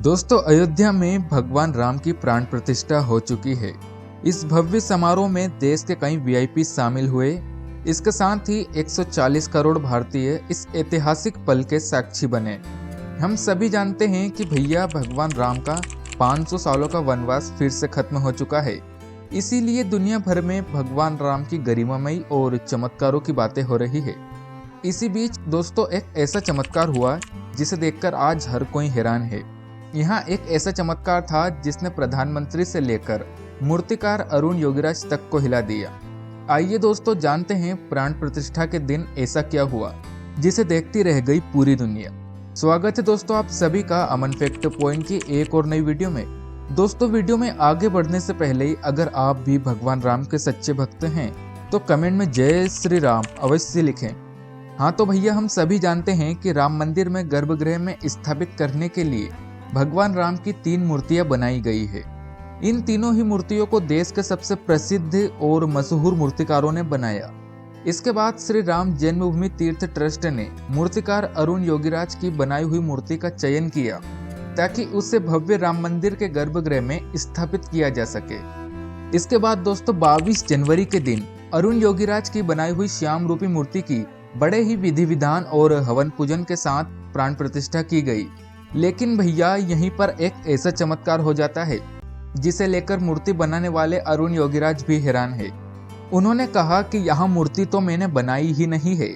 दोस्तों, अयोध्या में भगवान राम की प्राण प्रतिष्ठा हो चुकी है। इस भव्य समारोह में देश के कई वीआईपी शामिल हुए। इसके साथ ही 140 करोड़ भारतीय इस ऐतिहासिक पल के साक्षी बने। हम सभी जानते हैं कि भैया भगवान राम का 500 सालों का वनवास फिर से खत्म हो चुका है। इसीलिए दुनिया भर में भगवान राम की गरिमामयी और चमत्कारों की बातें हो रही है। इसी बीच दोस्तों, एक ऐसा चमत्कार हुआ जिसे देखकर आज हर कोई हैरान है। यहाँ एक ऐसा चमत्कार था जिसने प्रधानमंत्री से लेकर मूर्तिकार अरुण योगीराज तक को हिला दिया। आइए दोस्तों, जानते हैं प्राण प्रतिष्ठा के दिन ऐसा क्या हुआ जिसे देखती रह गई पूरी दुनिया। स्वागत है दोस्तों आप सभी का अमन फैक्ट पॉइंट की एक और नई वीडियो में। दोस्तों, वीडियो में आगे बढ़ने से पहले ही अगर आप भी भगवान राम के सच्चे भक्त हैं तो कमेंट में जय श्री राम अवश्य लिखें। हाँ तो भैया, हम सभी जानते हैं कि राम मंदिर में गर्भगृह में स्थापित करने के लिए भगवान राम की 3 मूर्तियां बनाई गई है। इन तीनों ही मूर्तियों को देश के सबसे प्रसिद्ध और मशहूर मूर्तिकारों ने बनाया। इसके बाद श्री राम जन्मभूमि तीर्थ ट्रस्ट ने मूर्तिकार अरुण योगीराज की बनाई हुई मूर्ति का चयन किया ताकि उसे भव्य राम मंदिर के गर्भगृह में स्थापित किया जा सके। इसके बाद दोस्तों 22 जनवरी के दिन अरुण योगीराज की बनाई हुई श्याम रूपी मूर्ति की बड़े ही विधि विधान और हवन पूजन के साथ प्राण प्रतिष्ठा की गई। लेकिन भैया, यहीं पर एक ऐसा चमत्कार हो जाता है जिसे लेकर मूर्ति बनाने वाले अरुण योगीराज भी हैरान है। उन्होंने कहा कि यहाँ मूर्ति तो मैंने बनाई ही नहीं है,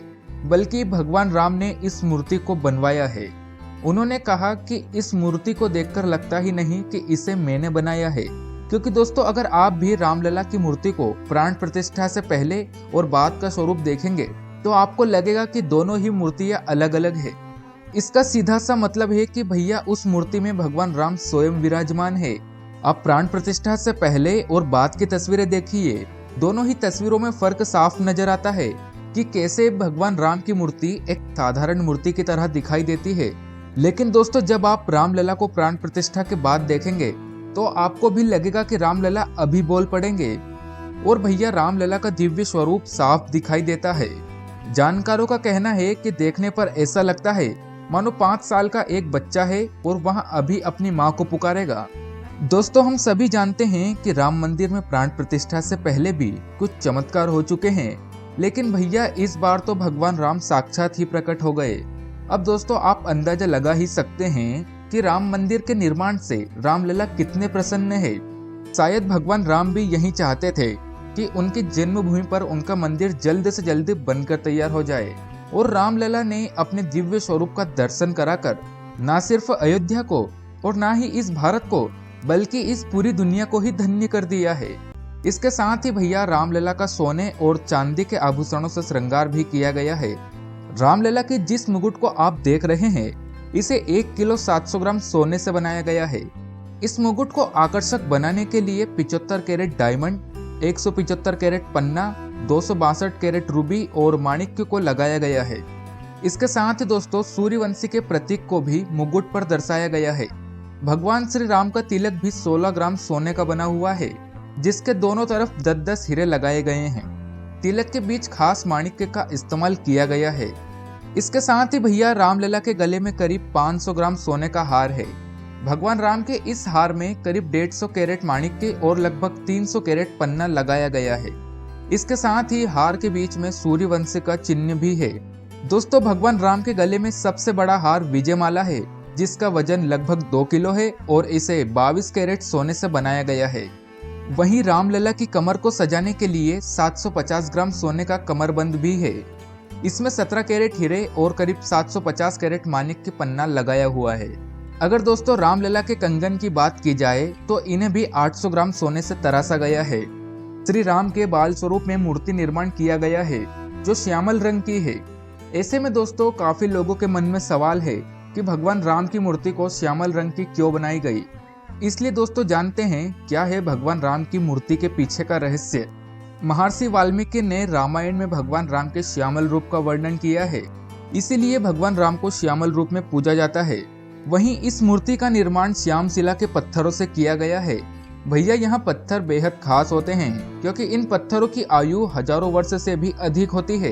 बल्कि भगवान राम ने इस मूर्ति को बनवाया है। उन्होंने कहा कि इस मूर्ति को देखकर लगता ही नहीं कि इसे मैंने बनाया है, क्योंकि दोस्तों अगर आप भी रामलला की मूर्ति को प्राण प्रतिष्ठा से पहले और बाद का स्वरूप देखेंगे तो आपको लगेगा कि दोनों ही मूर्तियां अलग अलग है। इसका सीधा सा मतलब है कि भैया उस मूर्ति में भगवान राम स्वयं विराजमान है। आप प्राण प्रतिष्ठा से पहले और बाद की तस्वीरें देखिए, दोनों ही तस्वीरों में फर्क साफ नजर आता है कि कैसे भगवान राम की मूर्ति एक साधारण मूर्ति की तरह दिखाई देती है। लेकिन दोस्तों, जब आप रामलला को प्राण प्रतिष्ठा के बाद देखेंगे तो आपको भी लगेगा कि रामलला अभी बोल पड़ेंगे। और भैया, रामलला का दिव्य स्वरूप साफ दिखाई देता है। जानकारों का कहना है कि देखने पर ऐसा लगता है मानो 5 साल का एक बच्चा है और वह अभी अपनी माँ को पुकारेगा। दोस्तों, हम सभी जानते हैं कि राम मंदिर में प्राण प्रतिष्ठा से पहले भी कुछ चमत्कार हो चुके हैं, लेकिन भैया इस बार तो भगवान राम साक्षात ही प्रकट हो गए। अब दोस्तों, आप अंदाजा लगा ही सकते हैं कि राम मंदिर के निर्माण से रामलला कितने प्रसन्न है। शायद भगवान राम भी यही चाहते थे कि उनकी जन्मभूमि पर उनका मंदिर जल्द से जल्द बनकर तैयार हो जाए और रामलला ने अपने दिव्य स्वरूप का दर्शन कराकर न सिर्फ अयोध्या को और न ही इस भारत को बल्कि इस पूरी दुनिया को ही धन्य कर दिया है। इसके साथ ही भैया रामलला का सोने और चांदी के आभूषणों से श्रृंगार भी किया गया है। रामलला के जिस मुकुट को आप देख रहे हैं इसे 1 किलो 700 ग्राम सोने से बनाया गया है। इस मुकुट को आकर्षक बनाने के लिए 75 कैरेट डायमंड, 175 कैरेट पन्ना, 262 कैरेट रूबी और माणिक्य को लगाया गया है। इसके साथ ही दोस्तों सूर्यवंशी के प्रतीक को भी मुकुट पर दर्शाया गया है। भगवान श्री राम का तिलक भी 16 ग्राम सोने का बना हुआ है, जिसके दोनों तरफ 10-10 हीरे लगाए गए हैं। तिलक के बीच खास माणिक्य का इस्तेमाल किया गया है। इसके साथ ही भैया रामलला के गले में करीब 500 ग्राम सोने का हार है। भगवान राम के इस हार में करीब 150 कैरेट माणिक्य और लगभग 300 कैरेट पन्ना लगाया गया है। इसके साथ ही हार के बीच में सूर्यवंशी का चिन्ह भी है। दोस्तों, भगवान राम के गले में सबसे बड़ा हार विजयमाला है, जिसका वजन लगभग 2 किलो है और इसे 22 कैरेट सोने से बनाया गया है। वहीं रामलला की कमर को सजाने के लिए 750 ग्राम सोने का कमरबंद भी है। इसमें 17 कैरेट हीरे और करीब 750 कैरेट माणिक्य पन्ना लगाया हुआ है। अगर दोस्तों रामलला के कंगन की बात की जाए तो इन्हें भी 800 ग्राम सोने से तराशा गया है। श्री राम के बाल स्वरूप में मूर्ति निर्माण किया गया है जो श्यामल रंग की है। ऐसे में दोस्तों काफी लोगों के मन में सवाल है कि भगवान राम की मूर्ति को श्यामल रंग की क्यों बनाई गई। इसलिए दोस्तों जानते हैं क्या है भगवान राम की मूर्ति के पीछे का रहस्य। महर्षि वाल्मीकि ने रामायण में भगवान राम के श्यामल रूप का वर्णन किया है, इसीलिए भगवान राम को श्यामल रूप में पूजा जाता है। वहीं इस मूर्ति का निर्माण श्याम शिला के पत्थरों से किया गया है। भैया यहाँ पत्थर बेहद खास होते हैं क्योंकि इन पत्थरों की आयु हजारों वर्ष से भी अधिक होती है।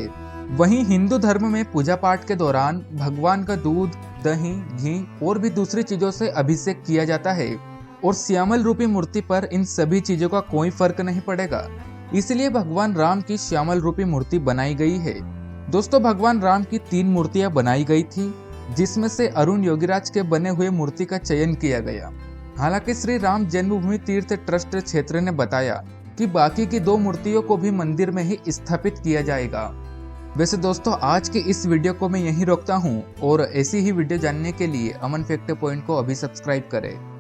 वहीं हिंदू धर्म में पूजा पाठ के दौरान भगवान का दूध, दही, घी और भी दूसरी चीजों से अभिषेक किया जाता है और श्यामल रूपी मूर्ति पर इन सभी चीजों का कोई फर्क नहीं पड़ेगा। इसलिए भगवान राम की श्यामल रूपी मूर्ति बनाई गई है। दोस्तों, भगवान राम की 3 मूर्तियां बनाई गई थी, जिसमें से अरुण योगीराज के बने हुए मूर्ति का चयन किया गया। हालांकि श्री राम जन्मभूमि तीर्थ ट्रस्ट क्षेत्र ने बताया कि बाकी की 2 मूर्तियों को भी मंदिर में ही स्थापित किया जाएगा। वैसे दोस्तों, आज की इस वीडियो को मैं यहीं रोकता हूं और ऐसी ही वीडियो जानने के लिए अमन फैक्ट पॉइंट को अभी सब्सक्राइब करें।